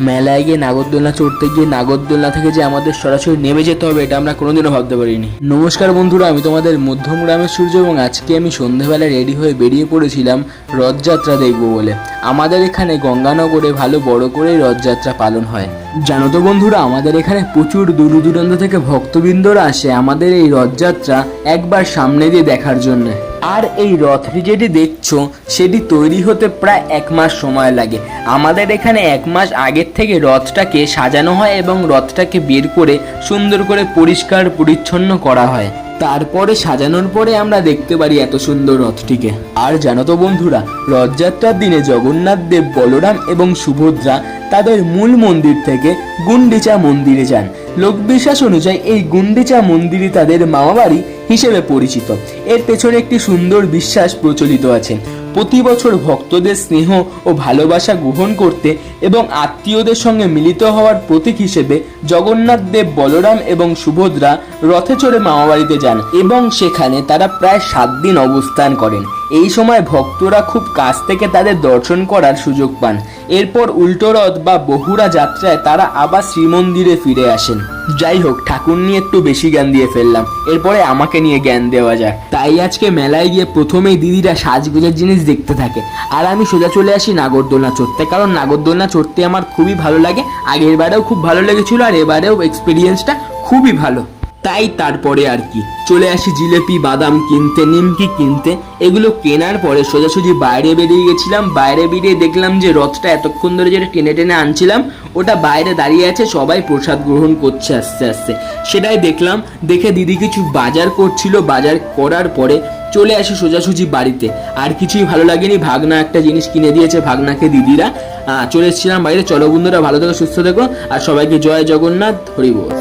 মেলায় গিয়ে নাগরদোলনা চড়তে গিয়ে নাগরদোলনা থেকে যে আমাদের সরাসরি নেমে যেতে হবে এটা আমরা কোনোদিনও ভাবতে পারিনি। নমস্কার বন্ধুরা, আমি তোমাদের মধ্যম গ্রামের সূর্য এবং আজকে আমি সন্ধ্যেবেলা রেডি হয়ে বেরিয়ে পড়েছিলাম রথযাত্রা দেখবো বলে। আমাদের এখানে গঙ্গানগরে ভালো বড় করে রথযাত্রা পালন হয়। জানো তো বন্ধুরা, আমাদের এখানে প্রচুর দূর দূরান্ত থেকে ভক্তবৃন্দরা আসে আমাদের এই রথযাত্রা একবার সামনে দিয়ে দেখার জন্য। আর এই রথটি যেটি দেখছো সেটি তৈরি হতে প্রায় 1 মাস সময় লাগে। আমাদের এখানে 1 মাস আগের থেকে রথটাকে সাজানো হয় এবং রথটাকে বের করে সুন্দর করে পরিষ্কার পরিচ্ছন্ন করা হয়। তারপরে সাজানোর পরে আমরা দেখতে পারি এত সুন্দর রথটিকে। আর জানো তো বন্ধুরা, রথযাত্রার দিনে জগন্নাথ দেব, বলরাম এবং সুভদ্রা তাদের মূল মন্দির থেকে গুন্ডিচা মন্দিরে যান। লোকবিশ্বাস অনুযায়ী এই গুন্ডিচা মন্দিরই তাদের মামাবাড়ি হিসেবে পরিচিত। এর পেছনে একটি সুন্দর বিশ্বাস প্রচলিত আছে। প্রতি বছর ভক্তদের স্নেহ ও ভালোবাসা গ্রহণ করতে এবং আত্মীয়দের সঙ্গে মিলিত হওয়ার প্রতীক হিসেবে জগন্নাথ দেব, বলরাম এবং সুভদ্রা রথে চড়ে মামাবাড়িতে যান এবং সেখানে তারা প্রায় 7 দিন অবস্থান করেন। এই সময় ভক্তরা খুব কাছ থেকে তাদের দর্শন করার সুযোগ পান। এরপর উল্টো রথ বা বহুরা যাত্রায় তারা আবার শ্রীমন্দিরে ফিরে আসেন। যাই হোক, ঠাকুর নিয়ে একটু বেশি জ্ঞান দিয়ে ফেললাম, এরপরে আমাকে নিয়ে জ্ঞান দেওয়া যাক। তাই আজকে মেলায় গিয়ে প্রথমেই দিদিরা সাজগোজের জিনিস দেখতে থাকে আর আমি সোজা চলে আসি নাগরদোলনা চড়তে, কারণ নাগরদোলনা চড়তে আমার খুবই ভালো লাগে। আগের বারেও খুব ভালো লেগেছিল আর এবারেও এক্সপিরিয়েন্সটা খুবই ভালো। তাই তারপরে আর কি চলে আসি জিলেপি, বাদাম কিনতে, নিমকি কিনতে। এগুলো কেনার পরে সোজাসুজি বাইরে বেরিয়ে গেছিলাম। বাইরে বেরিয়ে দেখলাম যে রথটা এতক্ষণ ধরে যেটা টেনে টেনে আনছিলাম ওটা বাইরে দাঁড়িয়ে আছে, সবাই প্রসাদ গ্রহণ করছে আস্তে আস্তে। সেটাই দেখলাম, দেখে দিদি কিছু বাজার করছিল। বাজার করার পরে চলে আসি সোজাসুজি বাড়িতে। আর কিছুই ভালো লাগেনি, ভাগনা একটা জিনিস কিনে দিয়েছে ভাগনাকে দিদিরা। চলে এসেছিলাম বাইরে। চলো বন্ধুরা, ভালো থেকো, সুস্থ থেকো আর সবাইকে জয় জগন্নাথ, হরি বল।